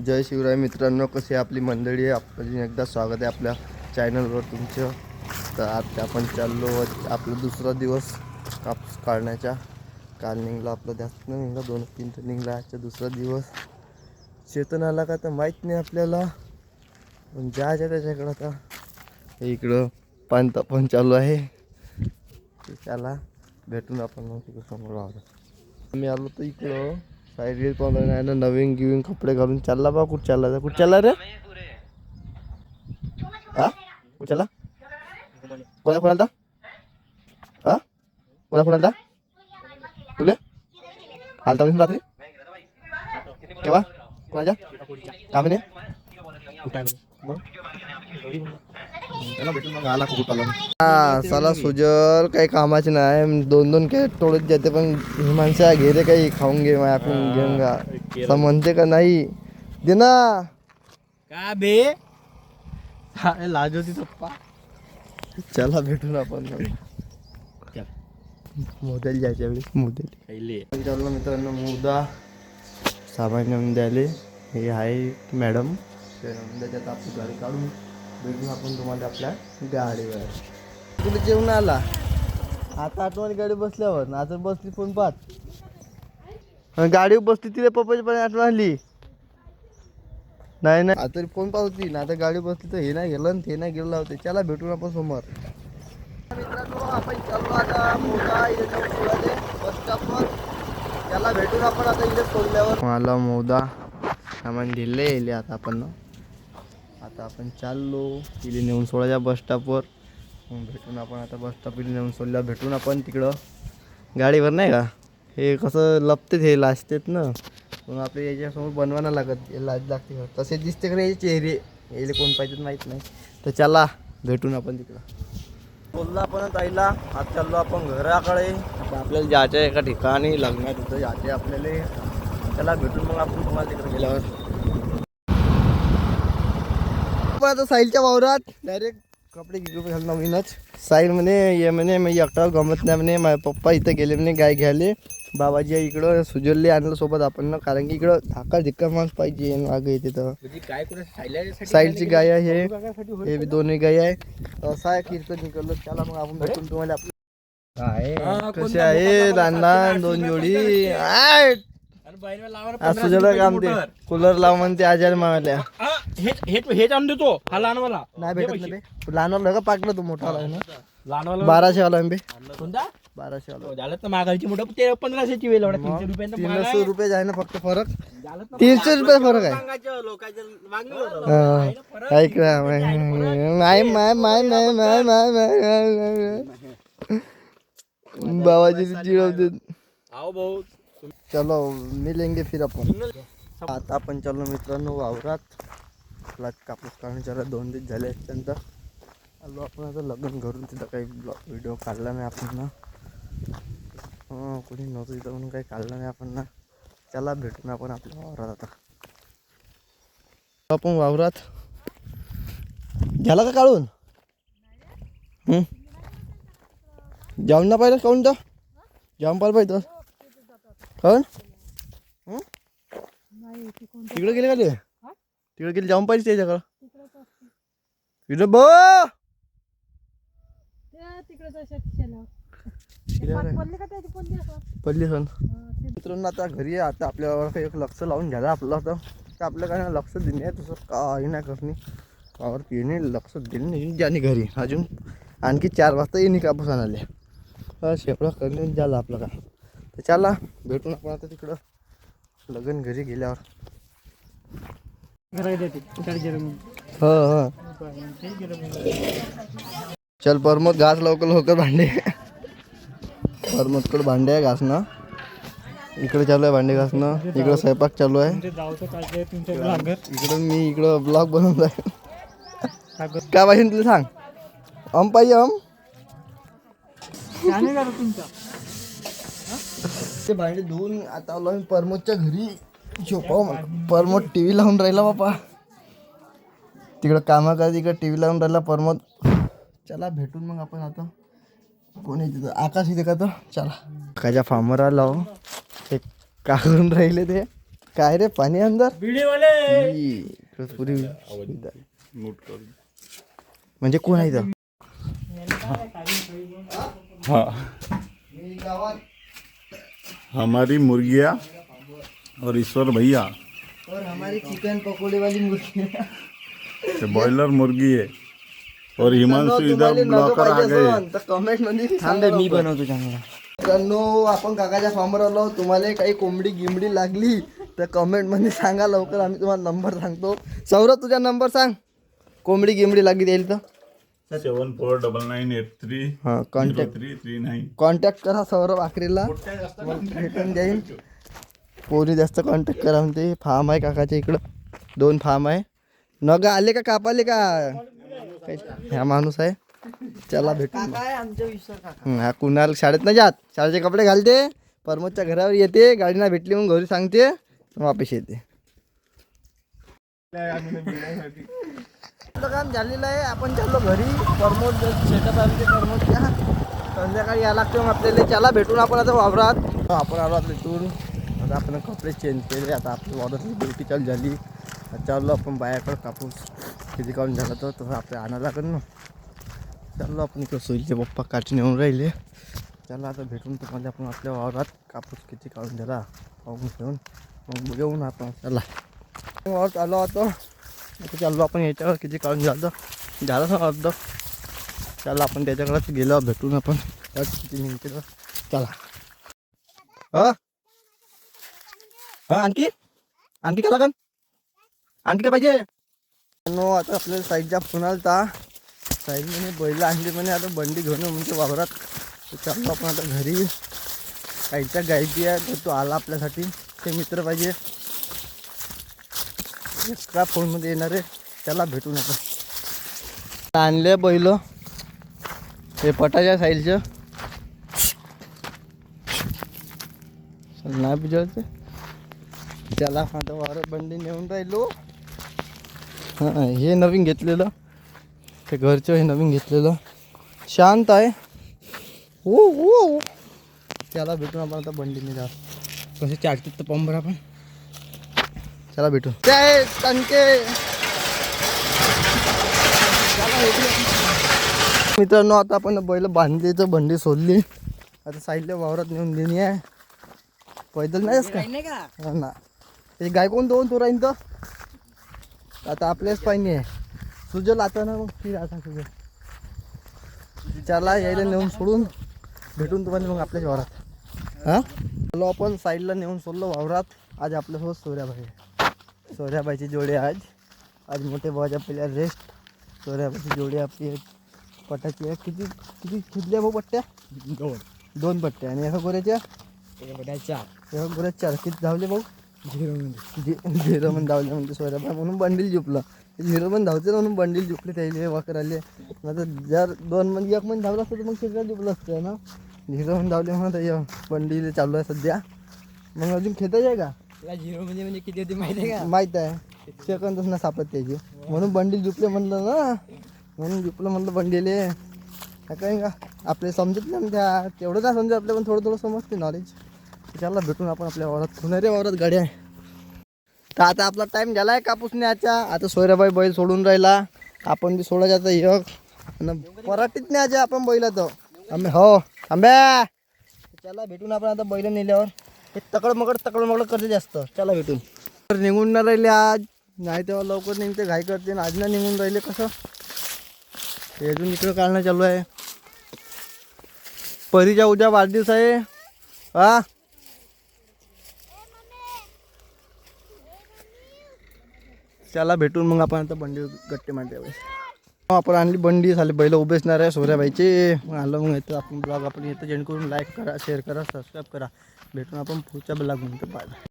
जय शिवराय मित्रांनो, कशी आपली मंडळी आहे. आपण एकदा स्वागत आहे आपल्या चॅनलवर तुमचं. तर आता आपण चाललो आपला दुसरा दिवस कापूस काढण्याच्या. काल निघला आपलं जास्त नाही निघला, 2-3 तर निघला. आजचा दुसरा दिवस. चेतन आला का तर माहीत नाही आपल्याला, पण जायचं त्याच्याकडं. आता इकडं पाणता पण चालू आहे, त्याला भेटून आपण मग तिकडं समोर आहोत. आम्ही आलो तर इकडं साईड पण आहे ना, नवीन गिवीन कपडे घालून चालला बा. कुठं चालला, कुठं चालला रे? हा कुठं चालला? कोणाला हा कोणाला तुले आलता रात्री केव्हा? कोणाच्या कामाने साला सुजल काही कामाचे नाही. 2-2 कॅरेट तोडत जाते, पण माणसं घे रे काही खाऊन घे, आपण घेऊन गा असं म्हणते का नाही? दे ना का बे लाज होती पप्पा. चला भेटून आपण मोदेल जायच्या वेळेस. मोदेल चाललो मित्रांनो. मुदा सामान नेऊन द्यायले. हे आहे मॅडम, त्याच्यात आपली गाडी काढून भेटून आपण तुम्हाला आपल्या गाडीवर. तुला जेवण आला आता आठवणी गाडी बसल्यावर ना, आता बसली फोन पाहत गाडीवर बसली. तिला पप्पाची पण आठवण आली नाही आता फोन पाहत होती ना. आता गाडी बसली तर हे नाही गेलं ते नाही गेलं होते. चला भेटून आपण समोर. मित्रांनो आपण चाललो आता मोदा बस स्टॉपवर. त्याला भेटून आपण आता इथे सोडल्यावर मला मोदा सामान दिले. आता आपण चाललो तिला नेऊन सोडायच्या बस स्टॉपवर. मग भेटून आपण आता बस स्टॉपला नेऊन सोडल्यावर भेटून आपण तिकडं गाडीवर. नाही का हे कसं लपतेच, हे लाजतेत ना, मग आपल्या याच्यासमोर बनवायला लागत. लाज लागते तसे दिसते का याचे चेहरे, यायला कोण पाहिजे माहीत नाही. तर चला भेटून आपण तिकडं. बोललो आपण ताईला. आज चाललो आपण घराकडे. आता आपल्याला जायचं आहे एका ठिकाणी लग्नात, तिथं जायचे आपल्याला. त्याला भेटून मग आपण तुम्हाला तिकडे गेल्यावर. पण आता साहिलच्या वावरात डायरेक्ट कपडे घालून नवीनच. साहिल म्हणे ये म्हणे मी एकटा गमत नाही म्हणे. माझे पप्पा इथं गेले म्हणे गाय घ्यायले. बाबाजी इकडं सुजलले आणलं सोबत आपण ना, कारण की इकडं धाका धिक्का माणूस पाहिजे. मागं येते तर साईडची गाय आहे, हे दोन्ही गाय आहे. असं आहे कीर्तन निकललं. त्याला मग आपण भेटून तुम्हाला आपलं कसे आहे लहान 2 जोडी. सुजला काम ते कूलर लाव म्हणते आजार मारल्या. हेच आणून देतो. हा लहानवाला नाही भेटत ना बे. लहानवाला का पाकलं तू मोठा आहे ना. लहानवाला 1200 वाला आहे बे. कोणता 1200 वाला झालं तर मागायची मोठं ते 1500ची वेळ एवढा 300 रुपयांना 300 रुपये आहे ना फक्त फरक. 300 रुपये फरक आहे. ऐक ना माय माय माय माय माय माय बाबाजी चिडवते. आओ भाऊ चलो मिलेंगे फिर आपण. आता आपण चाललो मित्रांनो वावरात. कापूस काढण्याच्या 2 दिवस झाले अत्यंत आलो आपण. आता लग्न करून तिथं काही व्हिडिओ काढला नाही आपण ना. कोणी नव्हतं तिथं म्हणून काही काढलं नाही आपण ना. चला भेटून आपण आपल्या वावरात. आता आपण वावरात झाला का काढून? जाऊन ना पाहिजे काऊन तर जाऊन पाहिलं पाहिजे काऊन. तिकडे गेले का ते? तिकडे गेले जाऊन पाहिजे त्याच्याकडं. तिकडे बो पडली सण. मित्रांनो आता घरी आहे. आता आपल्यावर एक लक्ष लावून घ्यायला आपलं. तर आपलं काय लक्ष देणे तसं काही नाही करणे. पावर पिणे लक्ष दिलं नाही ज्याने घरी. अजून आणखी 4 वाजता येणे कापूस आणाले. शेपडा करणे झालं आपलं का. तर चला भेटून आपण आता तिकडं लग्न घरी गेल्यावर. हो चल परमोद घास लवकर भांडे. परमोदकडे भांडे आहे घासणं. इकडे चालू आहे भांडे घासणं. इकडं स्वयंपाक चालू आहे. इकडं मी इकडं ब्लॉग बनवत आहे. काय पाहिजे तुला सांग. पाहिजे ते भांडे धुवून आता आलो आम्ही परमोदच्या घरी. झोपाव परमोद TV लावून राहिला बापा. तिकडं कामं करा, तिकडं TV लावून राहिला परमोद. चला भेटून मग आपण आता. कोणी तिथं आकाश इथे का तर चला. काच्या फार्मर आला. ते का करून राहिले ते काय रे पाणी अंदर बिडीवाले इकडं पुरी म्हणजे कोण आहे इथं? हाँ मी गावात हमारी मुर्गियाँ और ईश्वर भैया और हमारी चिकन पकोड़े वाली मुर्गी ये बॉयलर मुर्गी है और हिमांशु इधर ब्लॉकर आ गए तर कमेंट मध्ये थांबे मी बनवतो चांगला. मित्रांनो आपण काकाच्या फार्मवर आलो. तुम्हाला काही कोंबडी गिंबडी लागली तर कमेंट मध्ये सांगा लवकर. आम्ही तुम्हाला नंबर सांगतो. सौरभ तुझा नंबर सांग. कोंबडी गिंबडी लागली येईल तर 749983 हा कॉन्टॅक्ट 0339 कॉन्टॅक्ट करा सौरभ आखरीला भेटून जाईल. पोरी जास्त कॉन्टॅक्ट करा म्हणते. फार्म आहे काकाच्या इकडं 2 फार्म आहे. नग आले का कापाले का ह्या माणूस आहे. चला भेटू. हा कुणाल शाळेत नाही जात. शाळेचे कपडे घालते. प्रमोदच्या घरावर येते. गाडीना भेटली मग घरी सांगते वापस येते. आपलं काम झालेलं आहे. आपण चाललो घरी. प्रमोद शेतात आमचे प्रमोदच्या संध्याकाळी यायला लागते मग आपल्याला. चला भेटून आपण आता वावरात. आपण आलो आपल्या इथून. आता आपण कपडे चेंज केले. आता आपल्या वावरातली ड्युटी चालू झाली. चाललो आपण बायाकडं कापूस किती काढून झाला तर तसं आपल्याला आणायला लागेल ना. चाललो आपण इकडं सोयीचे पप्पा काठी नेऊन राहिले. चला आता भेटून तुम्हाला आपण आपल्या वावरात कापूस किती काढून झाला पाहून घेऊन मग घेऊन आपण. चला वावरात आलो होतो. आता चाललो आपण याच्यावर किती काढून झालं ना अर्ध. चला आपण त्याच्याकडे गेलो भेटून आपण किती निघते तर. चला हा हा आणखी आणखी काय लागन आणखी काय पाहिजे. नो आता आपल्याला साईडच्या फोन आलता. साईड म्हणे बैल आणली म्हणे आता बंडी घेऊन म्हणजे वावरात. चाललो आपण आता घरी. काहीच्या गायची आहे तर तो आला आपल्यासाठी. ते मित्र पाहिजे एक्स्ट्रा फोनमध्ये येणारे. त्याला भेटून आपण आणले बैल हे पटाच्या साईडचं नाही बिजवते. त्याला आता वावरात बंडी नेऊन राहिलो. हां हे नवीन घेतलेलं ते घरचं हे नवीन घेतलेलं शांत आहे. हो हो त्याला भेटून आपण आता बंडीने जा कसे चाटतात तर पंबर आपण. चला भेटू. जय टंके. मित्रांनो आता आपण बैल बांधली तर बंडी सोडली. आता साईडला वावरात नेऊन देणी आहे. पैदल नाहीस का ना. ते गाय कोण दोन तो राहीन तर आता आपल्याच पाहिजे सुजल आता ना. मग फिर आता सुजल. चला यायला नेऊन सोडून भेटून तुम्हाला मग आपल्याच वावरात. हां चलो आपण साईडला नेऊन सोडलो वावरात. आज आपल्यासोबत सोऱ्याबाईची जोडी आज आज मोठे भावाच्या पहिल्या रेस्ट. सोऱ्याबाईची जोडी आपली पटाची आहे. किती किती किती भाऊ पट्ट्या 2 पट्ट्या आणि एका गोऱ्याच्या 4 किती धावले भाऊ 0 पण धावले म्हणजे सोऱ्याबाई म्हणून बंडील झुपलं. 0 पण धावते म्हणून बंडील झुपले त्याले वाकर आले. आता जर 2 म्हणजे 1 पण धावलं असतं तर मग शेतात झुपलं असतं ना. 0 पण धावले म्हणून बंडील चालू आहे सध्या. मग अजून खेळताच आहे का 0 म्हणजे किती होती माहिती आहे का. माहीत आहे. सेकंदच ना सापत त्याची म्हणून बंडील झुपले म्हणलं ना. म्हणून झुपलं म्हणलं बंडीले. काय का आपले समजत नाही त्या तेवढं नाही समजत आपल्या पण थोडं थोडं समजते नॉलेज. त्याला भेटून आपण आपल्या वावरात खुणारे वावरात गाडी आहे. तर आता आपला टाईम झाला आहे कापूस न्यायचा. आता सोयराबाई बैल सोडून राहिला. आपण बी सोडायचं आता एक पराठीत न्यायचे आपण बैल तर आंबे हो आंब्या. त्याला भेटून आपण आता बैल नेल्यावर हे तकड मकड करते जास्त. चला भेटून. तर निघून न राहिले आज नाही तेव्हा लवकर निघते घाई करते. आज ना निघून राहिले कसं हे अजून इकडं काढणं चालू आहे. परीचा उद्या वाढदिवस आहे. हा त्याला भेटून मग आपण आता बंडी गट्टे मारते. आपण आणली बंडी झाली बैल उभेसणार आहे सोऱ्याबाईचे. आलं मग येतं आपण ब्लॉग आपण येतं जेणेकरून लाईक करा शेअर करा सबस्क्राईब करा. भेटून आपण पुढच्या ब्लॉग म्हणतो. बाय.